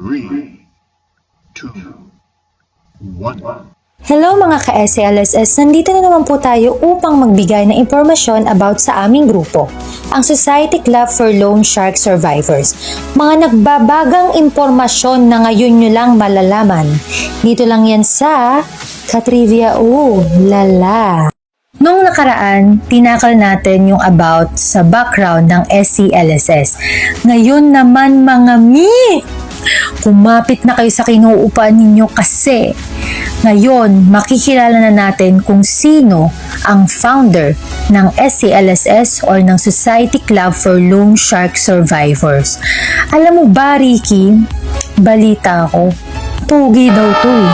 3, 2, 1. Hello mga ka-SCLSS, nandito na naman po tayo upang magbigay ng impormasyon about sa aming grupo, ang Society Club for Loan Shark Survivors. Mga nagbabagang impormasyon na ngayon nyo lang malalaman. Dito lang yan sa Katrivia. Lala! Noong nakaraan, tinakal natin yung about sa background ng SCLSS. Ngayon naman mga kumapit na kayo sa kinuupuan ninyo kasi ngayon makikilala na natin kung sino ang founder ng SCLSS or ng Society Club for Loan Shark Survivors. Alam mo ba, Ricky, balita ko, pogi daw to eh.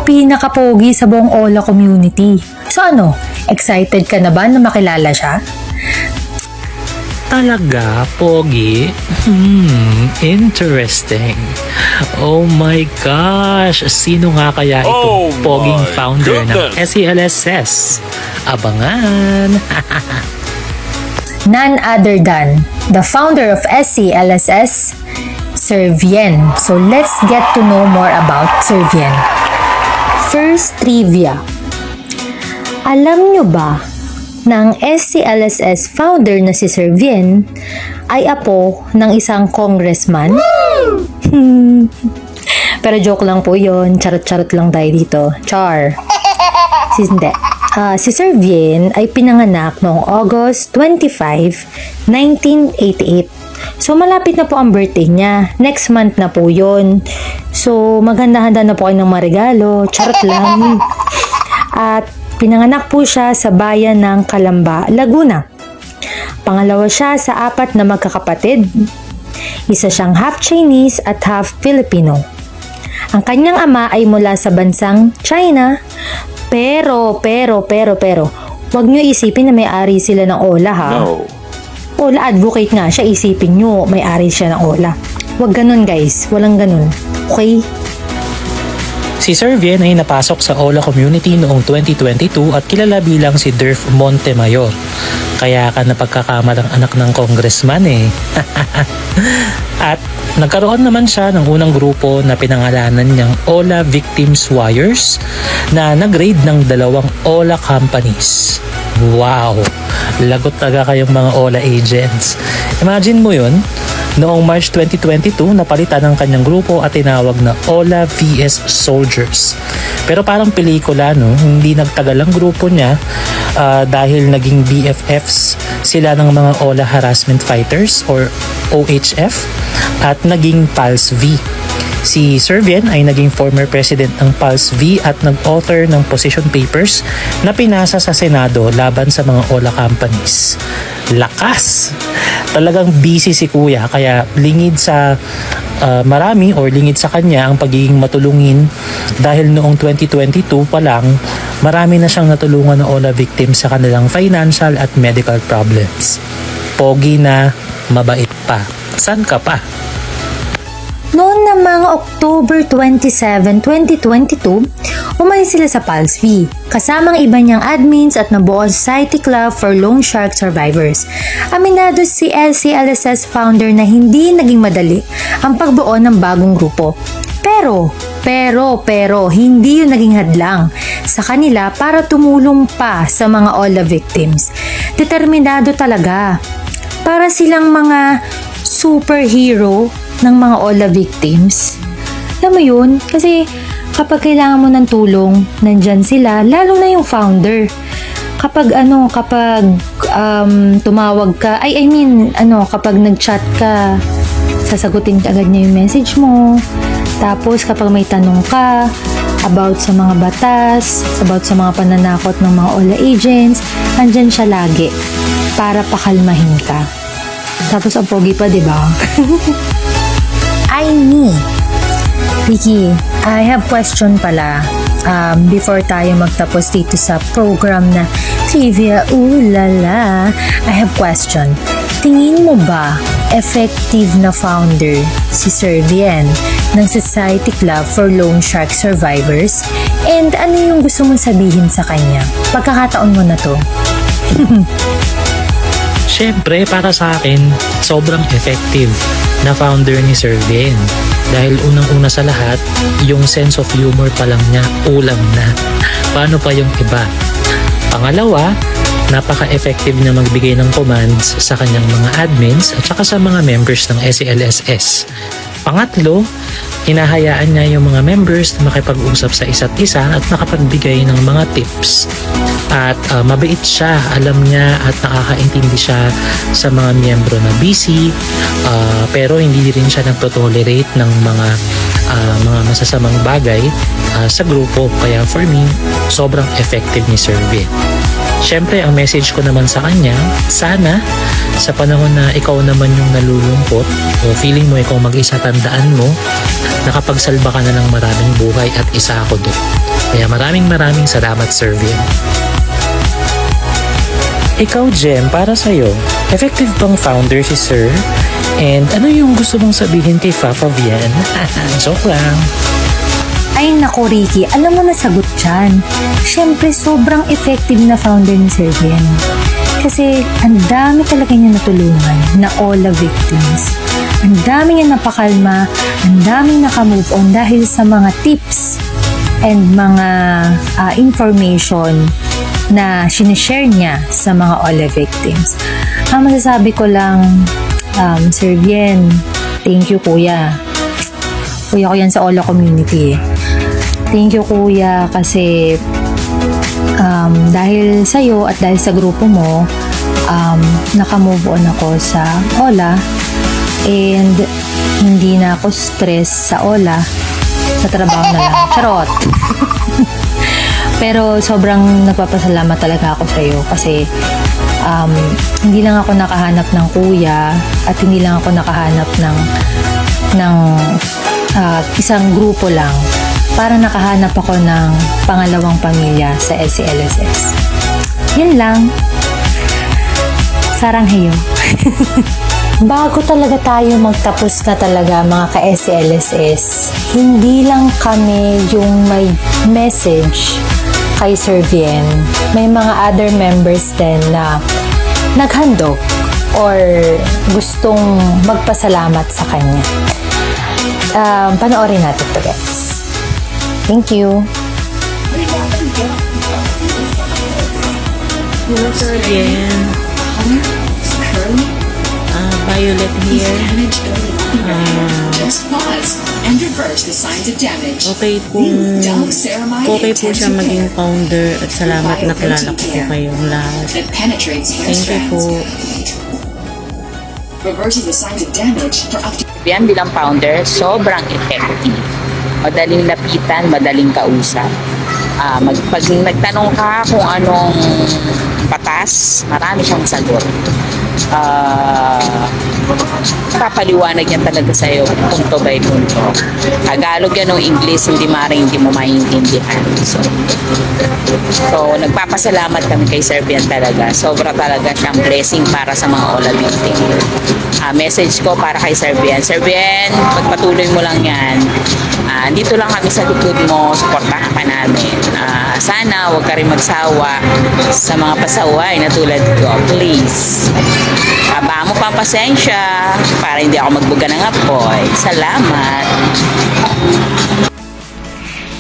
Pinaka-pogi sa buong Ola community. So ano, excited ka na ba na makilala siya? Talaga, Pogi? Interesting. Oh my gosh! Sino nga kaya itong Poging founder ng SCLSS? Abangan! None other than the founder of SCLSS, Sir Vien. So let's get to know more about Sir Vien. First trivia. Alam nyo ba na ang SCLSS founder na si Sir Vien ay apo ng isang congressman? Pero joke lang po yon, charot-charot lang tayo dito. Char. Hindi. Si Sir Vien ay pinanganak noong August 25, 1988. So malapit na po ang birthday niya. Next month na po yon. So maghanda-handa na po kayo ng mga regalo. Charot lang. At pinanganak po siya sa bayan ng Calamba, Laguna. Pangalawa siya sa 4 na magkakapatid. Isa siyang half Chinese at half Filipino. Ang kanyang ama ay mula sa bansang China. Pero, wag niyo isipin na may-ari sila ng Ola ha. No. Ola advocate nga siya, isipin niyo may-ari siya ng Ola. Wag ganun guys, walang ganun. Okay? Si Sir Vien ay napasok sa Ola community noong 2022 at kilala bilang si Durf Montemayor. Kaya ka napagkakamalang anak ng congressman eh. At nagkaroon naman siya ng unang grupo na pinangalanan niyang Ola Victims Wires na nag-raid ng 2 Ola companies. Wow! Lagot talaga kayong mga Ola agents. Imagine mo yun, noong March 2022, napalitan ang kanyang grupo at tinawag na Ola vs Soldiers. Pero parang pelikula, no? Hindi nagtagal ang grupo niya dahil naging BFFs sila ng mga Ola Harassment Fighters or OHF at naging Pulse V. Si Sir Vien ay naging former president ng Pulse V at nag-author ng position papers na pinasa sa Senado laban sa mga Ola companies. Lakas! Talagang busy si Kuya kaya lingid sa marami or lingid sa kanya ang pagiging matulungin dahil noong 2022 pa lang marami na siyang natulungan ng Ola victims sa kanilang financial at medical problems. Pogi na, mabait pa. San ka pa? Noon namang October 27, 2022, umalis sila sa Pulse V, kasamang iba niyang admins at nabuo ang Society Club for Loan Shark Survivors. Aminado si SCLSS founder na hindi naging madali ang pagbuo ng bagong grupo. Pero, hindi yun naging hadlang sa kanila para tumulong pa sa mga Ola victims. Determinado talaga. Para silang mga superhero ng mga Ola victims. Alam mo yun? Kasi kapag kailangan mo ng tulong, nandyan sila, lalo na yung founder. Kapag tumawag ka, kapag nag-chat ka, sasagutin ka agad niya yung message mo. Tapos kapag may tanong ka about sa mga batas, about sa mga pananakot ng mga Ola agents, nandyan siya lagi para pakalmahin ka. Tapos ang pogi pa, di ba? Vicky, I have question pala before tayo magtapos dito sa program na Trivia. Lala, I have question. Tingin mo ba effective na founder si Sir Vien ng Society Club for Loan Shark Survivors? And ano yung gusto mong sabihin sa kanya? Pagkakataon mo na to. Siyempre, para sa akin, sobrang effective na founder ni Sir Vien. Dahil unang-una sa lahat, yung sense of humor pa lang niya, ulam na. Paano pa yung iba? Pangalawa, napaka-effective na magbigay ng commands sa kanyang mga admins at saka sa mga members ng SELSS. Pangatlo, hinahayaan niya yung mga members na makipag-usap sa isa't isa at makapagbigay ng mga tips. At mabait siya, alam niya at nakakaintindi siya sa mga miyembro na busy, pero hindi rin siya nagtotolerate ng mga masasamang bagay sa grupo. Kaya for me, sobrang effective ni Sir Vin. Siyempre, ang message ko naman sa kanya, sana sa panahon na ikaw naman yung nalulungkot o feeling mo ikaw mag-isa, tandaan mo, nakapagsalba ka na ng maraming buhay at isa ako doon. Kaya maraming salamat, Sir Vin. Ikaw, Jem, para sa'yo, effective bang founder si Sir? And ano yung gusto mong sabihin kay Papa Vian? Joke lang. Ay nako Ricky, alam mo na sagot dyan. Siyempre, sobrang effective na founder ni Sir Vin. Kasi ang dami talaga niya natulungan na OLA victims. Ang dami niya napakalma, ang daming nakamove on dahil sa mga tips and mga information na sinishare niya sa mga OLA victims. Ang masasabi ko lang, Sir Vin, thank you kuya. Kuya ko yan sa OLA community. Thank you kuya kasi dahil sa'yo at dahil sa grupo mo, nakamove on ako sa OLA and hindi na ako stress sa OLA, sa trabaho na lang. Charot! Pero sobrang nagpapasalamat talaga ako sa'yo kasi hindi lang ako nakahanap ng kuya at hindi lang ako nakahanap ng isang grupo lang. Para nakahanap ako ng pangalawang pamilya sa SELSS. Yun lang. Saranghayo. Bago talaga tayo magtapos na talaga mga ka-SELSS, hindi lang kami yung may message kay Sir Vin. May mga other members din na naghandog or gustong magpasalamat sa kanya. Panoorin natin to guys. Thank you. Hello, Sir Vin. Violet here. Okay po siya maging founder at salamat na kilala ko po kayong lahat. Thank you po. Yan bilang founder, sobrang effective. Madaling lapitan, madaling kausap. Pag nagtanong ka kung anong batas, marami siyang sagot. Papaliwanag niya talaga sa'yo punto by punto. Tagalog yan o English, hindi mo maintindihan. So, nagpapasalamat kami kay Sir Vin talaga. Sobra talaga siyang blessing para sa mga OLA victim. Message ko para kay Sir Vin. Sir Vin, pagpatuloy mo lang yan. Dito lang kami sa likod mo, suportahan ka namin. Sana huwag ka rin magsawa sa mga pasaway na tulad ko. Please. Haba mo pa ang pasensya para hindi ako magbuga ng apoy. Salamat.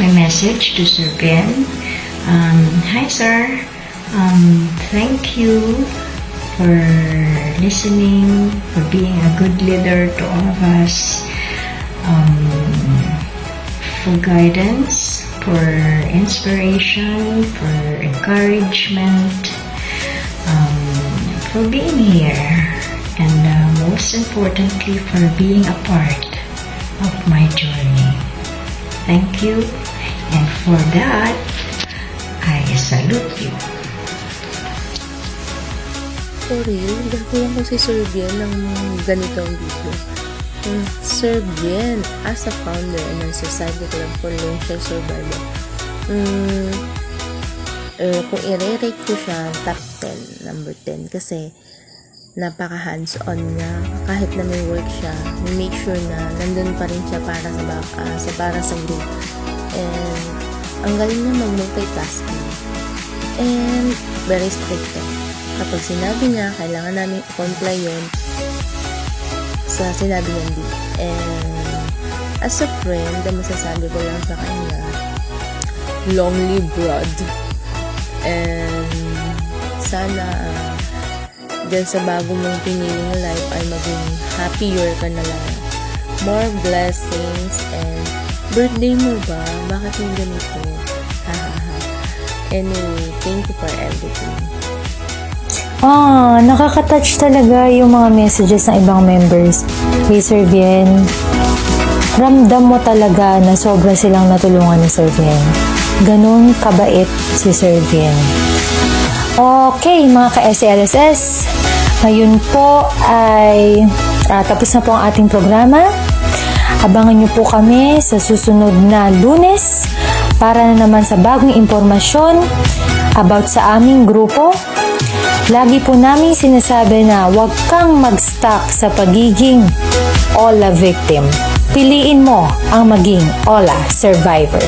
My message to Sir Vin. Hi sir. Thank you for listening, for being a good leader to all of us. For guidance, for inspiration, for encouragement, for being here, and most importantly, for being a part of my journey. Thank you, and for that, I salute you. For real, gagawin ko si Sir Vin ng ganitong video. Sir Vin, as a founder ng Society Club for Lone Shark Survivor, kung i-rate ko siya, top 10, number 10, kasi napaka hands-on niya. Kahit na may work siya, make sure na nandun pa rin siya para sa group. And ang galing niya mag-multitasking. And very strict. Kapag sinabi niya, kailangan namin i-comply yun sa sinabi niya. And as a friend, ang masasabi ko lang sa kanya, long live Rod. And sana dyan sa bago mong piniling life ay maging happier ka na lang. More blessings. And birthday mo ba? Bakit yung ganito? Hahaha. Anyway, thank you for everything. Nakaka-touch talaga yung mga messages ng ibang members kay Sir Bien. Ramdam mo talaga na sobra silang natulungan ni Sir Bien. Ganun kabait si Sir Bien. Okay, mga ka-SLSS, ngayon po ay tapos na po ang ating programa. Abangan niyo po kami sa susunod na Lunes para na naman sa bagong impormasyon about sa aming grupo. Lagi po namin sinasabi na huwag kang mag-stuck sa pagiging OLA victim. Piliin mo ang maging OLA survivor.